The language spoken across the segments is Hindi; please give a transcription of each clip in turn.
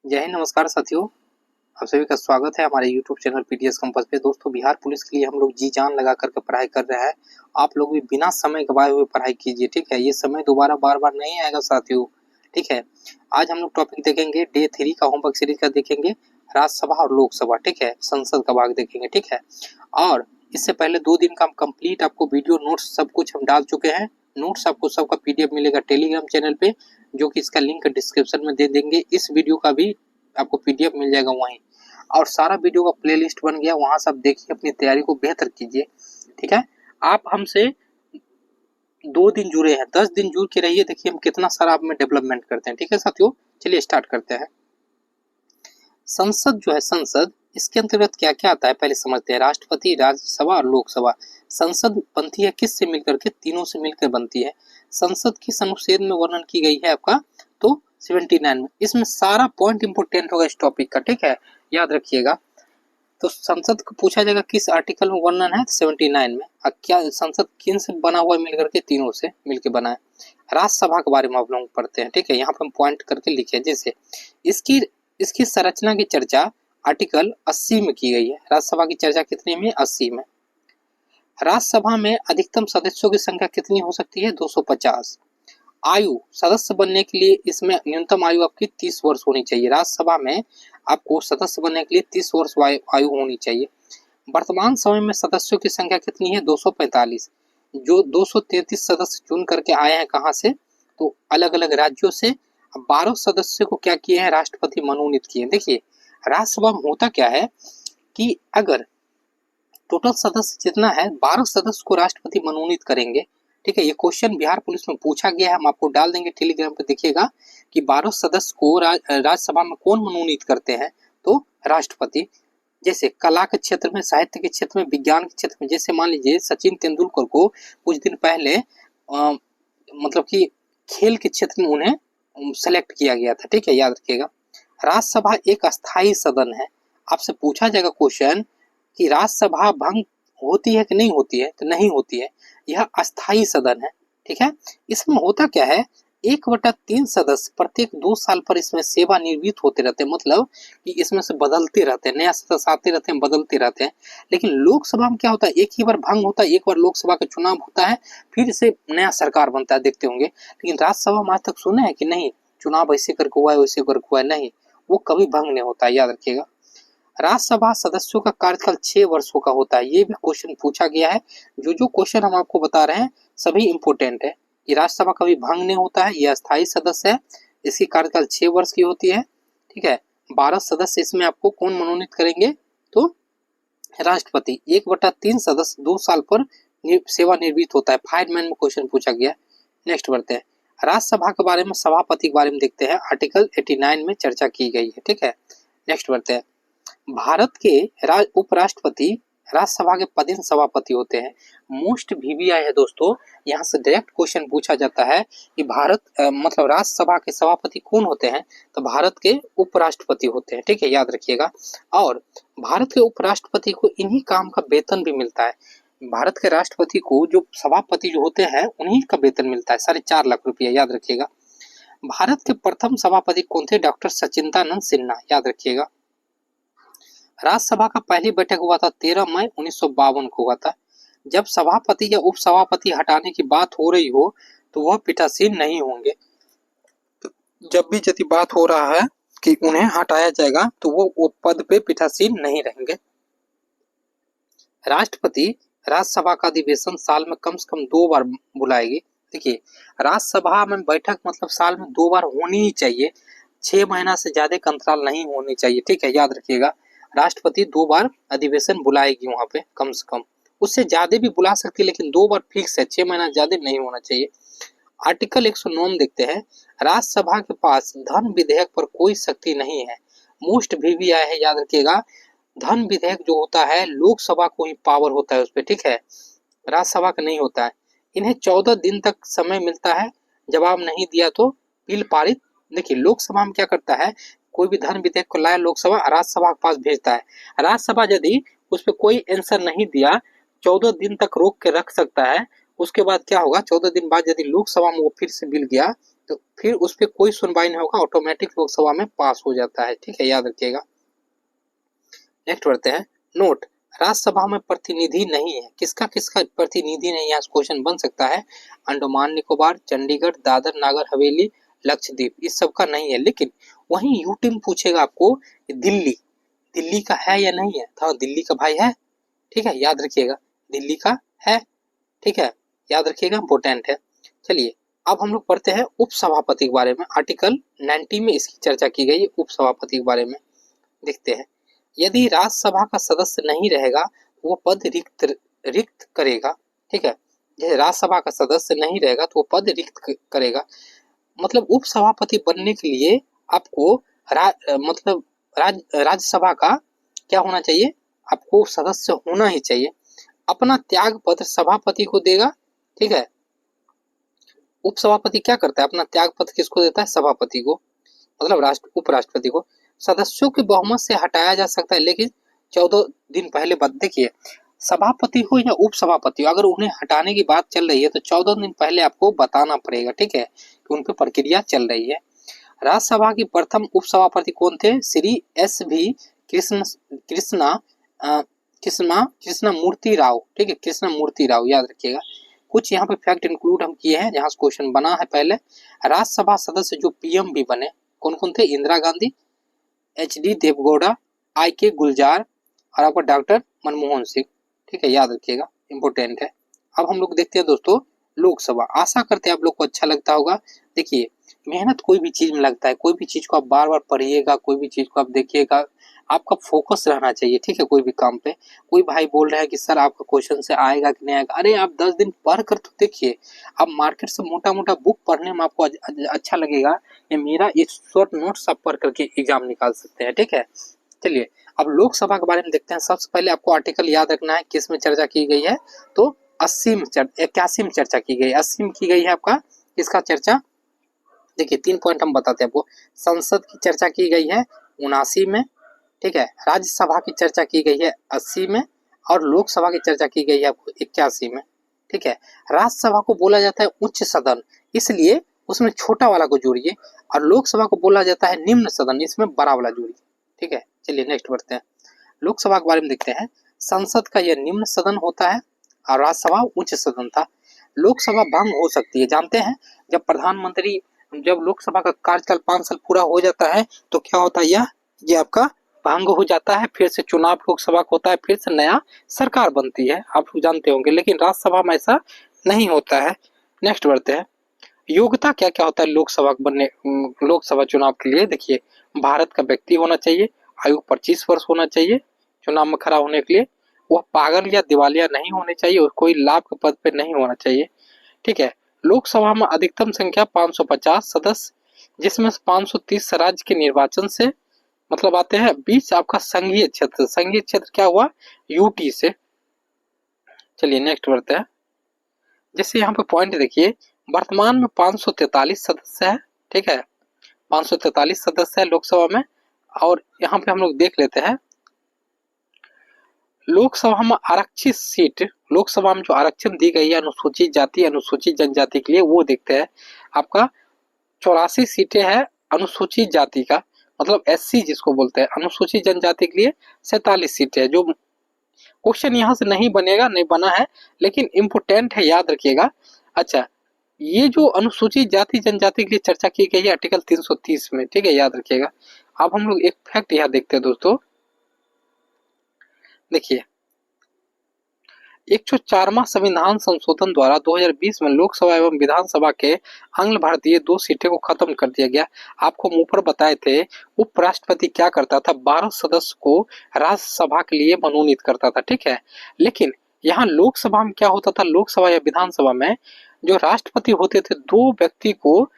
जय हिंद, नमस्कार साथियों। आप सभी का स्वागत है हमारे यूट्यूब चैनल पीटीएस कंपास पे। दोस्तों, बिहार पुलिस के लिए हम लोग जी जान लगा करके पढ़ाई कर रहे हैं। आप लोग भी बिना समय गवाए हुए पढ़ाई कीजिए, ठीक है। ये समय दोबारा बार बार नहीं आएगा साथियों, ठीक है। आज हम लोग टॉपिक देखेंगे डे 3 का होमवर्क सीरीज का देखेंगे, राज्यसभा और लोकसभा, ठीक है। संसद का भाग देखेंगे, ठीक है। और इससे पहले 2 दिन का हम कंप्लीट आपको वीडियो नोट्स सब कुछ हम डाल चुके हैं। नोट्स आपको सबका पीडीएफ मिलेगा टेलीग्राम चैनल पे, जो कि इसका लिंक डिस्क्रिप्शन में दे देंगे। इस वीडियो का भी आपको पीडीएफ मिल जाएगा वहीं, और सारा वीडियो का प्लेलिस्ट बन गया, वहां से आप देखिए, अपनी तैयारी को बेहतर कीजिए, ठीक है। आप हमसे 2 दिन जुड़े हैं, 10 दिन जुड़ के रहिए, देखिए हम कितना सारा आप में डेवलपमेंट करते हैं, ठीक है साथियों। चलिए स्टार्ट करते हैं। संसद जो है, संसद, इसके अंतर्गत क्या क्या आता है पहले समझते हैं। राष्ट्रपति, राज्यसभा और लोकसभा। संसद बनती है किससे मिलकर के? तीनों से मिलकर बनती है। संसद किस अनुच्छेद में वर्णन की गई है आपका? तो 79 में। इसमें सारा पॉइंट इंपोर्टेंट होगा इस टॉपिक का, ठीक है, याद रखिएगा। तो संसद को पूछा जाएगा किस आर्टिकल में वर्णन है? 79 में। क्या संसद किन से बना हुआ है? मिलकर के तीनों से मिलकर बना है। राज्यसभा के बारे में आप लोग पढ़ते हैं, ठीक है। यहाँ पर हम पॉइंट करके लिखे, जैसे इसकी इसकी संरचना की चर्चा आर्टिकल 80 में की गई है। राज्यसभा की चर्चा कितने में? 80 में। राज्यसभा में अधिकतम सदस्यों की संख्या कितनी हो सकती है? 250। आयु सदस्य बनने के लिए इसमें न्यूनतम आयु आपकी 30 वर्ष होनी चाहिए। राज्यसभा में आपको सदस्य बनने के लिए 30 वर्ष आयु होनी चाहिए। वर्तमान समय में सदस्यों की संख्या कितनी है? 245। जो 233 सदस्य चुन करके आए हैं, कहाँ से? तो अलग अलग राज्यों से। 12 सदस्यों को क्या किए हैं? राष्ट्रपति मनोनीत किए। देखिए, राज्यसभा में होता क्या है कि अगर टोटल सदस्य जितना है, 12 सदस्य को राष्ट्रपति मनोनीत करेंगे, ठीक है। ये क्वेश्चन बिहार पुलिस में पूछा गया है, हम आपको डाल देंगे टेलीग्राम पे, देखिएगा कि 12 सदस्य को राज्यसभा में कौन मनोनीत करते हैं? तो राष्ट्रपति। जैसे कला के क्षेत्र में, साहित्य के क्षेत्र में, विज्ञान के क्षेत्र में, जैसे मान लीजिए सचिन तेंदुलकर को कुछ दिन पहले मतलब कि खेल के क्षेत्र में उन्हें सेलेक्ट किया गया था, ठीक है, याद रखिएगा। राज्यसभा एक अस्थायी सदन है। आपसे पूछा जाएगा क्वेश्चन कि राज्यसभा भंग होती है कि नहीं होती है? तो नहीं होती है, यह अस्थायी सदन है, ठीक है। इसमें होता क्या है, 1/3 सदस्य प्रत्येक 2 साल पर इसमें सेवानिवृत्त होते रहते हैं। मतलब कि इसमें से बदलते रहते हैं, नया सदस्य आते रहते हैं, बदलते रहते हैं। लेकिन लोकसभा में क्या होता है, एक ही बार भंग होता है, एक बार लोकसभा का चुनाव होता है, फिर से नया सरकार बनता है, देखते होंगे। लेकिन राज्यसभा में आज तक सुने हैं कि नहीं, चुनाव ऐसे करके हुआ है, वैसे करके हुआ है? नहीं, वो कभी भंग नहीं होता है, याद रखिएगा। राज्यसभा सदस्यों का कार्यकाल 6 वर्षों का होता है। ये भी क्वेश्चन पूछा गया है। जो क्वेश्चन हम आपको बता रहे हैं सभी इंपोर्टेंट है। कि राज्यसभा कभी भंग नहीं होता है, यह अस्थायी सदस्य है, इसकी कार्यकाल 6 वर्ष की होती है, ठीक है। 12 सदस्य इसमें आपको कौन मनोनीत करेंगे? तो राष्ट्रपति। 1/3 सदस्य 2 साल पर सेवानिवृत्त होता है। फायरमैन में क्वेश्चन पूछा गया। नेक्स्ट बढ़ते हैं। राज्यसभा के बारे में, सभापति के बारे में देखते हैं, आर्टिकल 89 में चर्चा की गई है, ठीक है। नेक्स्ट बढ़ते हैं। भारत के उपराष्ट्रपति राज्यसभा के पदेन सभापति होते हैं। मोस्ट वीवीआई है दोस्तों, यहाँ से डायरेक्ट क्वेश्चन पूछा जाता है कि भारत मतलब राज्यसभा के सभापति कौन होते हैं? तो भारत के उपराष्ट्रपति होते हैं, ठीक है, याद रखिएगा। और भारत के उपराष्ट्रपति को इन्हीं काम का वेतन भी मिलता है। भारत के राष्ट्रपति को जो सभापति जो होते हैं, उन्हीं का वेतन मिलता है, 4.5 लाख रुपया, याद रखिएगा। भारत के प्रथम सभापति कौन थे? डॉक्टर सचिदानंद सिन्हा, याद रखिएगा। राज्यसभा का पहली बैठक हुआ था 13 मई 1952 को हुआ था। जब सभापति या उपसभापति हटाने की बात हो रही हो तो वह पीठासीन नहीं होंगे। तो जब भी यदि बात हो रहा है कि उन्हें हटाया जाएगा तो वो पद पे पीठासीन नहीं रहेंगे। राष्ट्रपति राज्यसभा का अधिवेशन साल में कम से कम 2 बार बुलाएगी। देखिए, राज्यसभा में बैठक मतलब साल में 2 बार होनी ही चाहिए, 6 महीना से ज्यादा का अंतराल नहीं होनी चाहिए, ठीक है, याद रखिएगा। राष्ट्रपति 2 बार अधिवेशन बुलाएगी वहां पे, कम से कम। उससे ज्यादा भी बुला सकती है, लेकिन 2 बार फिक्स है, 6 महीना ज्यादा नहीं होना चाहिए। आर्टिकल 109 में देखते हैं। राज्यसभा के पास धन विधेयक पर कोई शक्ति नहीं है। मोस्ट वीवीआई है, याद रखिएगा। धन विधेयक जो होता है, लोकसभा को ही पावर होता है उस पर, ठीक है, राज्यसभा का नहीं होता है। इन्हें 14 दिन तक समय मिलता है, जवाब नहीं दिया तो बिल पारित। देखिए, लोकसभा में क्या करता है, कोई भी धन विधेयक को लाया लोकसभा, राज्यसभा के पास भेजता है। राज्यसभा यदि उस पर कोई आंसर नहीं दिया, 14 दिन तक रोक के रख सकता है। उसके बाद क्या होगा, 14 दिन बाद यदि लोकसभा में वो फिर से बिल गया तो फिर उस पर कोई सुनवाई नहीं होगा, ऑटोमेटिक लोकसभा में पास हो जाता है। ठीक है, याद रखिएगा। नेक्स्ट बढ़ते हैं। नोट, राज्यसभा में प्रतिनिधि नहीं है, किसका किसका प्रतिनिधि नहीं है, क्वेश्चन बन सकता है। अंडमान निकोबार, चंडीगढ़, दादर नागर हवेली, लक्षद्वीप, इस सब का नहीं है। लेकिन वहीं यू टीम पूछेगा आपको दिल्ली, दिल्ली का है या नहीं है, तो हाँ दिल्ली का भाई है। ठीक है, याद रखिएगा, दिल्ली का है। ठीक है, याद रखिएगा, इंपोर्टेंट है। चलिए अब हम लोग पढ़ते हैं उपसभापति के बारे में। आर्टिकल 90 में इसकी चर्चा की गई है, उपसभापति के बारे में देखते हैं। यदि राज्यसभा का सदस्य नहीं रहेगा वो पद रिक्त करेगा। ठीक है, जैसे राज्यसभा का सदस्य नहीं रहेगा तो वो पद रिक्त करेगा। मतलब उपसभापति बनने के लिए आपको मतलब राज्यसभा का क्या होना चाहिए, आपको सदस्य होना ही चाहिए। अपना त्याग पत्र सभापति को देगा। ठीक है, उपसभापति क्या करता है, अपना त्याग पत्र किसको देता है, सभापति को, मतलब उपराष्ट्रपति को। सदस्यों के बहुमत से हटाया जा सकता है, लेकिन 14 दिन पहले देखिए, सभापति हो या उपसभापति हो, अगर उन्हें हटाने की बात चल रही है तो 14 दिन पहले आपको बताना पड़ेगा। ठीक है, कि उन पर प्रक्रिया चल रही है। राज्यसभा की प्रथम उपसभापति कौन थे, श्री एस भी कृष्णा मूर्ति राव। ठीक है, कृष्णा मूर्ति राव, याद रखिएगा। कुछ यहाँ पे फैक्ट इंक्लूड हम किए हैं जहाँ क्वेश्चन बना है पहले। राज्यसभा सदस्य जो पीएम भी बने कौन कौन थे, इंदिरा गांधी, एच.डी. देवगौड़ा, आई.के. गुलजार और आपका डॉक्टर मनमोहन सिंह। ठीक है, याद रखिएगा, इंपोर्टेंट है। अब हम लोग देखते हैं दोस्तों लोकसभा। आशा करते हैं आप लोग को अच्छा लगता होगा। देखिए, मेहनत कोई भी चीज में लगता है, कोई भी चीज को आप बार बार पढ़िएगा, कोई भी चीज को आप देखिएगा, आपका फोकस रहना चाहिए। ठीक है, कोई भी काम पे। कोई भाई बोल रहा है कि सर आपका क्वेश्चन से आएगा कि नहीं आएगा, अरे आप 10 दिन पढ़ कर तो देखिए। आप मार्केट से मोटा मोटा बुक पढ़ने में आपको अच्छा लगेगा, या मेरा एक शॉर्ट नोट्स आप पढ़ करके एग्जाम निकाल सकते हैं। ठीक है, चलिए अब लोकसभा के बारे में देखते हैं। सबसे पहले आपको आर्टिकल याद रखना है, किस में चर्चा की गई है, तो 81 में चर्चा की गई, 80 में की गई है आपका इसका चर्चा। देखिए 3 पॉइंट हम बताते हैं आपको। संसद की चर्चा की गई है 79 में। ठीक है, राज्यसभा की चर्चा की गई है 80 में, और लोकसभा की चर्चा की गई है आपको 81 में। ठीक है, राज्यसभा को बोला जाता है उच्च सदन, इसलिए उसमें छोटा वाला को जोड़िए, और लोकसभा को बोला जाता है निम्न सदन, इसमें बड़ा वाला जोड़िए। ठीक है, चलिए नेक्स्ट बढ़ते हैं। लोकसभा के बारे में देखते हैं। संसद का यह निम्न सदन होता है और राज्यसभा उच्च सदन था। लोकसभा भंग हो सकती है, जानते हैं, जब प्रधानमंत्री, जब लोकसभा का कार्यकाल 5 साल पूरा हो जाता है तो क्या होता है, ये आपका भंग हो जाता है, फिर से चुनाव लोकसभा का होता है, फिर से नया सरकार बनती है, आप लोग जानते होंगे। लेकिन राज्यसभा में ऐसा नहीं होता है। नेक्स्ट बढ़ते हैं। योग्यता क्या क्या होता है लोकसभा बनने, लोकसभा चुनाव के लिए। देखिए, भारत का व्यक्ति होना चाहिए, आयु 25 वर्ष होना चाहिए चुनाव में खड़ा होने के लिए, वह पागल या दिवालिया नहीं होने चाहिए, और कोई लाभ के पद पे नहीं होना चाहिए। ठीक है, लोकसभा में अधिकतम संख्या 550 सदस्य, जिसमें 530 राज्य के निर्वाचन से मतलब आते हैं, 20 आपका संघीय क्षेत्र। संघीय क्षेत्र क्या हुआ, यूटी से। चलिए नेक्स्ट बढ़ते हैं। जैसे यहाँ पे पॉइंट देखिए, वर्तमान में 543 सदस्य है। ठीक है, 543 सदस्य है लोकसभा में। और यहाँ पे हम लोग देख लेते हैं, लोकसभा में आरक्षित सीट, लोकसभा में जो आरक्षण दी गई है अनुसूचित जाति अनुसूचित जनजाति के लिए, वो देखते हैं। आपका 84 सीटें हैं अनुसूचित जाति का, मतलब एससी जिसको बोलते हैं। अनुसूचित जनजाति के लिए 47 सीटें हैं। जो क्वेश्चन यहाँ से नहीं बनेगा, नहीं बना है, लेकिन इम्पोर्टेंट है, याद रखिएगा। अच्छा, ये जो अनुसूचित जाति जनजाति के लिए चर्चा की गई है आर्टिकल 330 में। ठीक है, याद रखिएगा। अब हम लोग एक फैक्ट यहाँ देखते हैं दोस्तों। देखिए, 104वां संविधान संशोधन द्वारा 2020 में लोकसभा एवं विधानसभा के आंग्ल भारतीय 2 सीटें को खत्म कर दिया गया। आपको हम ऊपर बताए थे, उपराष्ट्रपति क्या करता था, 12 सदस्य को राज्यसभा के लिए मनोनीत करता था। ठीक है, लेकिन यहाँ लोकसभा में क्या होता था, लोकसभा या विधानसभा में जो राष्ट्रपति होते थे 2 व्यक्ति को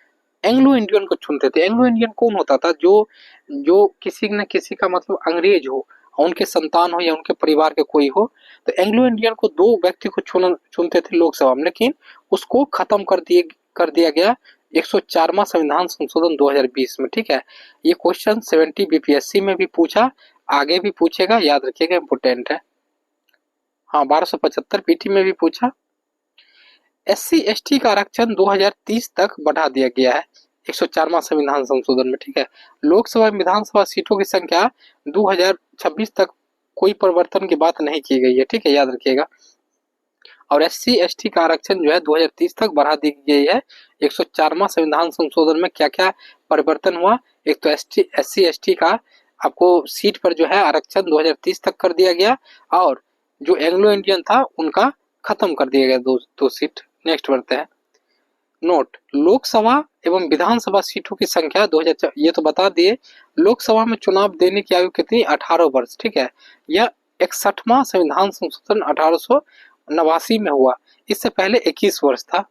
एंग्लो इंडियन को चुनते थे। एंग्लो इंडियन कौन होता था, जो किसी न किसी का मतलब अंग्रेज हो, उनके संतान हो या उनके परिवार के कोई हो, तो एंग्लो इंडियन को 2 व्यक्ति को चुनते थे लोकसभा में। लेकिन उसको खत्म कर दिया गया 104वां संविधान संशोधन 2020 में। ठीक है, ये क्वेश्चन 70 बीपीएससी में भी पूछा, आगे भी पूछेगा, याद रखिएगा, इंपोर्टेंट है। हाँ, 1275 पीटी में भी पूछा। SC ST का आरक्षण 2030 तक बढ़ा दिया गया है 104वां संविधान संशोधन में, ठीक है। लोकसभा विधानसभा सीटों की संख्या 2026 तक कोई परिवर्तन की बात नहीं की गई है, ठीक है, याद रखिएगा। और SC ST का आरक्षण जो है 2030 तक बढ़ा दी गई है 104वां संविधान संशोधन में। क्या क्या परिवर्तन हुआ? एक तो SC ST का आपको सीट पर जो है आरक्षण 2030 तक कर दिया गया, और जो एंग्लो इंडियन था उनका खत्म कर दिया गया दो सीट। नेक्स्ट बढ़ते हैं। नोट, लोकसभा एवं विधानसभा सीटों की संख्या 2000, ये तो बता दिए। लोकसभा में चुनाव देने की आयु कितनी? 18 वर्ष, ठीक है। यह 61वां संविधान संशोधन 1889 में हुआ। इससे पहले 21 वर्ष था।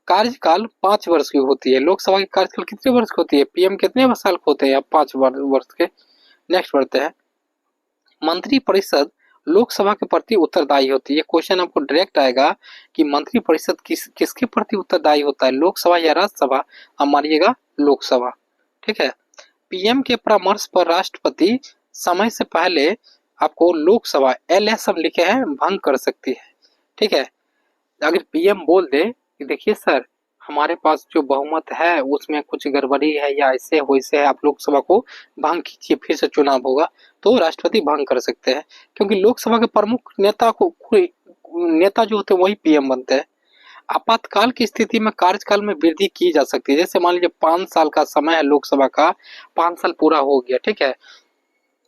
कार्यकाल 5 वर्ष की होती है। लोकसभा की कार्यकाल कितने वर्ष की होती है? PM कितने साल के होते हैं? 5 वर्ष के। नेक्स्ट बढ़ते हैं। मंत्री परिषद लोकसभा के प्रति उत्तरदायी होती है। क्वेश्चन आपको डायरेक्ट आएगा कि मंत्री परिषद किसके प्रति उत्तरदायी होता है, लोकसभा या राज्यसभा? अब मानिएगा लोकसभा, ठीक है। PM के परामर्श पर राष्ट्रपति समय से पहले आपको लोकसभा LS हम लिखे हैं भंग कर सकती है, ठीक है। अगर PM बोल दे कि देखिए सर, हमारे पास जो बहुमत है उसमें कुछ गड़बड़ी है या ऐसे वैसे है, आप लोकसभा को भंग कीजिए, फिर से चुनाव होगा, तो राष्ट्रपति भंग कर सकते हैं। क्योंकि लोकसभा के प्रमुख नेता जो होते हैं वही PM बनते हैं। आपातकाल की स्थिति में कार्यकाल में वृद्धि की जा सकती है। जैसे मान लीजिए 5 साल का समय है लोकसभा का, 5 साल पूरा हो गया, ठीक है,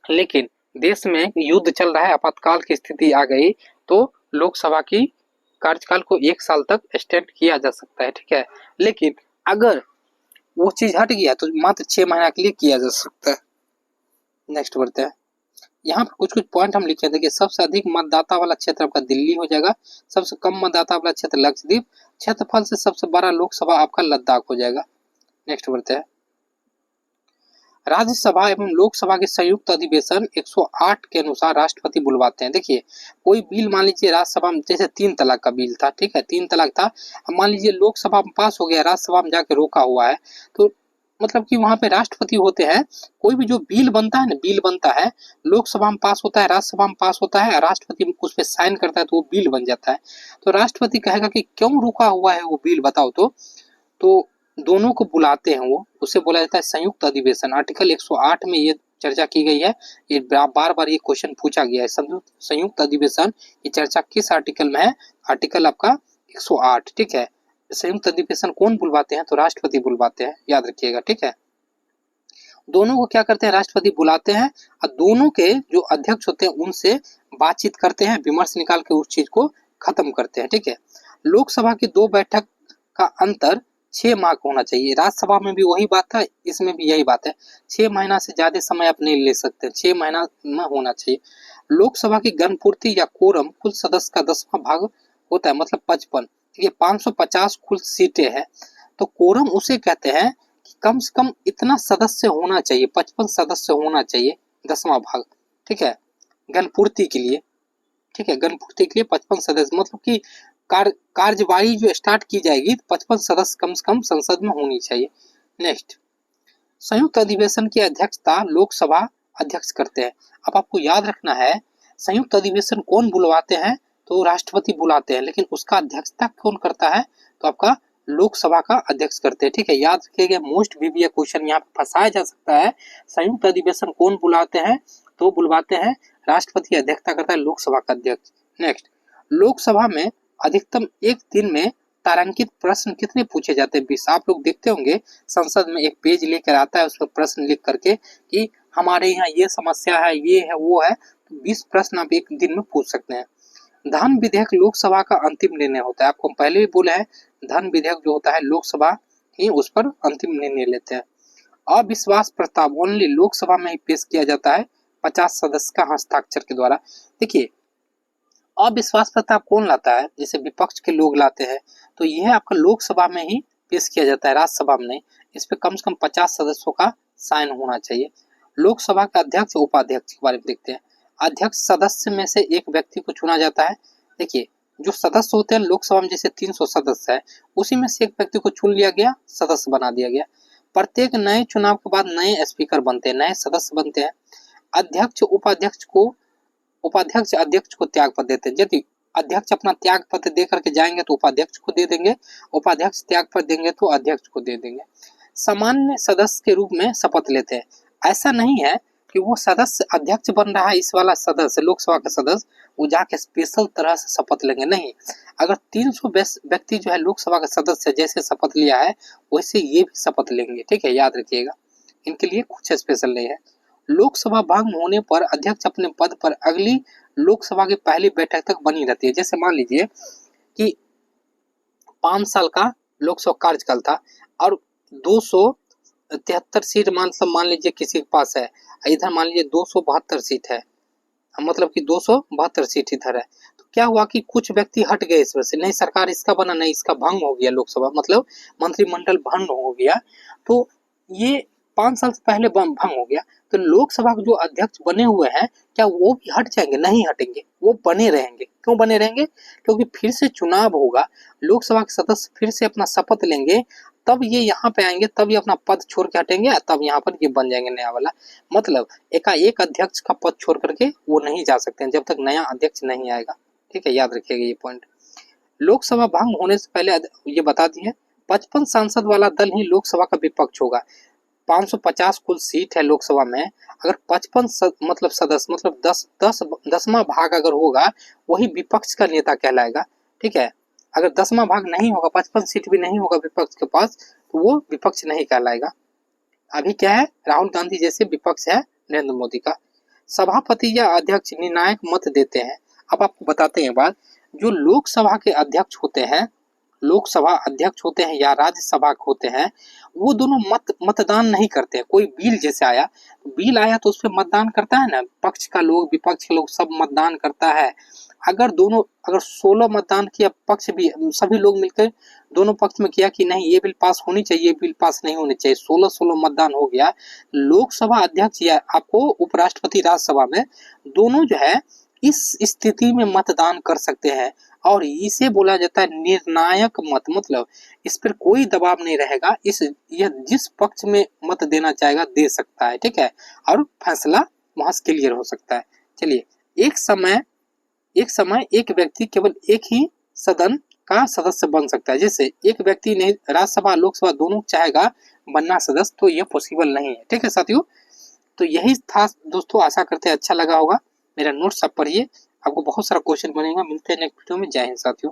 लेकिन देश में युद्ध चल रहा है, आपातकाल की स्थिति आ गई, तो लोकसभा की कार्यकाल को 1 साल तक एक्सटेंड किया जा सकता है, ठीक है। लेकिन अगर वो चीज हट गया तो मात्र 6 महीना के लिए किया जा सकता है। नेक्स्ट बढ़ते हैं। यहाँ पर कुछ कुछ पॉइंट हम लिखे। देखिए, सबसे अधिक मतदाता वाला क्षेत्र आपका दिल्ली हो जाएगा, सबसे कम मतदाता वाला क्षेत्र लक्षद्वीप, क्षेत्रफल से सबसे बड़ा लोकसभा आपका लद्दाख हो जाएगा। नेक्स्ट बढ़ते हैं। राज्यसभा एवं लोकसभा के संयुक्त अधिवेशन 108 के अनुसार राष्ट्रपति बुलवाते हैं। देखिए, कोई बिल मान लीजिए राज्यसभा में, जैसे 3 तलाक का बिल था, ठीक है, 3 तलाक था, अब मान लीजिए लोकसभा में पास हो गया, राज्यसभा में जाके रोका हुआ है, तो मतलब कि वहां पे राष्ट्रपति होते हैं। कोई भी जो बिल बनता है ना, बिल बनता है, लोकसभा में पास होता है, राज्यसभा में पास होता है, राष्ट्रपति उस पर साइन करता है तो वो बिल बन जाता है। तो राष्ट्रपति कहेगा कि क्यों रुका हुआ है वो बिल, बताओ तो दोनों को बुलाते हैं, वो उसे बोला जाता है संयुक्त अधिवेशन। आर्टिकल 108 में ये चर्चा की गई है। ये बार बार ये क्वेश्चन पूछा गया है, संयुक्त अधिवेशन की चर्चा किस आर्टिकल में है? आर्टिकल आपका 108, ठीक है। संयुक्त अधिवेशन कौन बुलवाते हैं? तो राष्ट्रपति बुलवाते हैं, याद रखिएगा, ठीक है। दोनों को क्या करते हैं? राष्ट्रपति बुलाते हैं और दोनों के जो अध्यक्ष होते हैं उनसे बातचीत करते हैं, विमर्श निकाल के उस चीज को खत्म करते हैं, ठीक है। लोकसभा की 2 बैठक का अंतर 6 माह का होना चाहिए। राज्यसभा में भी वही बात है, इसमें भी यही बात है। 6 महीना से ज्यादा समय आप नहीं ले सकते, 6 महीना में होना चाहिए। लोकसभा की गणपूर्ति या कोरम कुल सदस्य का 10वां भाग होता है, मतलब 55। ये 550 कुल सीटें हैं, तो कोरम उसे कहते हैं कि कम से कम इतना सदस्य होना चाहिए, 55 सदस्य होना चाहिए, 10वां भाग, ठीक है, गणपूर्ति के लिए, ठीक है। गणपूर्ति के लिए 55 सदस्य, मतलब कि कार्यवाही जो स्टार्ट की जाएगी 55 सदस्य कम से कम संसद में होनी चाहिए। नेक्स्ट, संयुक्त अधिवेशन की अध्यक्षता लोकसभा अध्यक्ष करते हैं। अब आपको याद रखना है, संयुक्त अधिवेशन कौन बुलवाते हैं? तो राष्ट्रपति बुलाते हैं, लेकिन उसका अध्यक्षता कौन करता है? तो आपका लोकसभा का अध्यक्ष करते हैं, ठीक है, याद रखिएगा। मोस्ट वीवीआई क्वेश्चन यहाँ पे फंसाया जा सकता है। संयुक्त अधिवेशन कौन बुलाते हैं? तो बुलवाते हैं राष्ट्रपति, अध्यक्षता करता है लोकसभा का अध्यक्ष। नेक्स्ट, लोकसभा में अधिकतम एक दिन में तारांकित प्रश्न कितने पूछे जाते हैं? 20। आप लोग देखते होंगे संसद में एक पेज लेकर आता है, उस पर प्रश्न लिख करके कि हमारे यहाँ ये समस्या है, ये है, वो है, तो 20 प्रश्न आप एक दिन में पूछ सकते हैं। धन विधेयक लोकसभा का अंतिम निर्णय होता है। आपको पहले भी बोला है, धन विधेयक जो होता है लोकसभा ही उस पर अंतिम निर्णय लेते हैं। अविश्वास प्रस्ताव ओनली लोकसभा में ही पेश किया जाता है 50 सदस्य का हस्ताक्षर के द्वारा। देखिए, अविश्वास प्रस्ताव कौन लाता है? जैसे विपक्ष के लोग लाते हैं, तो यह आपका लोकसभा में ही पेश किया जाता है, राज्यसभा में नहीं। इस पे कम से कम 50 सदस्यों का साइन होना चाहिए। लोकसभा का अध्यक्ष, उपाध्यक्ष के बारे में देखते हैं। अध्यक्ष सदस्य में से एक व्यक्ति को चुना जाता है। देखिए, जो सदस्य होते हैं लोकसभा में, जैसे 300 सदस्य है, उसी में से एक व्यक्ति को चुन लिया गया, सदस्य बना दिया गया। प्रत्येक नए चुनाव के बाद नए स्पीकर बनते हैं, नए सदस्य बनते हैं। अध्यक्ष उपाध्यक्ष अध्यक्ष को त्याग पत्र देते हैं। यदि अध्यक्ष अपना त्याग पत्र दे करके जाएंगे तो उपाध्यक्ष को दे देंगे, उपाध्यक्ष त्याग पत्र देंगे तो अध्यक्ष को दे देंगे। सामान्य सदस्य के रूप में शपथ लेते हैं। ऐसा नहीं है कि वो सदस्य अध्यक्ष बन रहा है, इस वाला सदस्य लोकसभा का सदस्य वो जाके स्पेशल तरह से शपथ लेंगे, नहीं। अगर 300 व्यक्ति जो है लोकसभा का सदस्य जैसे शपथ लिया है वैसे ये भी शपथ लेंगे, ठीक है, याद रखिएगा। इनके लिए कुछ स्पेशल नहीं है। लोकसभा भंग होने पर अध्यक्ष अपने पद पर अगली लोकसभा की पहली बैठक तक बनी रहती है। जैसे मान लीजिए कि 5 साल का लोकसभा कार्यकाल था और 273 सीट मतलब मान लीजिए किसी के पास है, इधर मान लीजिए 272 सीट है, मतलब कि 272 सीट इधर है। तो क्या हुआ कि कुछ व्यक्ति हट गए इस वजह से, नहीं सरकार इसका बना, नहीं इसका भंग हो गया, लोकसभा मतलब मंत्रिमंडल भंग हो गया, तो ये 5 साल से पहले भंग हो गया। तो लोकसभा के जो अध्यक्ष बने हुए हैं क्या वो भी हट जाएंगे? नहीं हटेंगे, वो बने रहेंगे। क्यों बने रहेंगे? क्योंकि फिर से चुनाव होगा, लोकसभा के सदस्य फिर से अपना शपथ लेंगे, तब ये यहाँ पे आएंगे, तब ये अपना पद छोड़ के हटेंगे, तब यहाँ पर ये बन जाएंगे नया वाला। मतलब एकाएक अध्यक्ष का पद छोड़ करके वो नहीं जा सकते हैं जब तक नया अध्यक्ष नहीं आएगा, ठीक है, याद रखिएगा ये पॉइंट। लोकसभा भंग होने से पहले ये बता दिए 55 सांसद वाला दल ही लोकसभा का विपक्ष होगा। 550 कुल सीट है लोकसभा में, अगर 55 मतलब सदस्य मतलब 10वां भाग अगर होगा वही विपक्ष का नेता कहलाएगा, ठीक है। अगर 10वां भाग नहीं होगा, 55 सीट भी नहीं होगा विपक्ष के पास, तो वो विपक्ष नहीं कहलाएगा। अभी क्या है, राहुल गांधी जैसे विपक्ष है नरेंद्र मोदी का। सभापति या अध्यक्ष निर्णायक मत देते हैं। अब आपको बताते हैं बात, जो लोकसभा के अध्यक्ष होते हैं, लोकसभा अध्यक्ष होते हैं या राज्यसभा होते हैं, वो दोनों मतदान नहीं करते हैं। कोई बिल जैसे आया, बिल आया तो उस पर मतदान करता है ना, पक्ष का लोग विपक्ष के लोग सब मतदान करता है। अगर 16 मतदान किया, पक्ष भी सभी लोग मिलकर दोनों पक्ष में किया कि नहीं ये बिल पास होनी चाहिए, बिल पास नहीं होनी चाहिए, 16 मतदान हो गया, लोकसभा अध्यक्ष या आपको उपराष्ट्रपति राज्यसभा में दोनों जो है इस स्थिति में मतदान कर सकते हैं और इसे बोला जाता है निर्णायक मत। मतलब इस पर कोई दबाव नहीं रहेगा, यह जिस पक्ष में मत देना चाहेगा दे सकता है, ठीक है, और फैसला वहां से क्लियर हो सकता है। चलिए, एक समय एक व्यक्ति केवल एक ही सदन का सदस्य बन सकता है। जैसे एक व्यक्ति नहीं, राज्यसभा लोकसभा दोनों चाहेगा बनना सदस्य, तो यह पॉसिबल नहीं है, ठीक है साथियों। तो यही था दोस्तों, आशा करते हैं अच्छा लगा होगा। मेरा नोट्स आप पढ़िए, आपको बहुत सारा क्वेश्चन बनेगा। मिलते हैं नेक्स्ट वीडियो में। जय हिंद साथियों।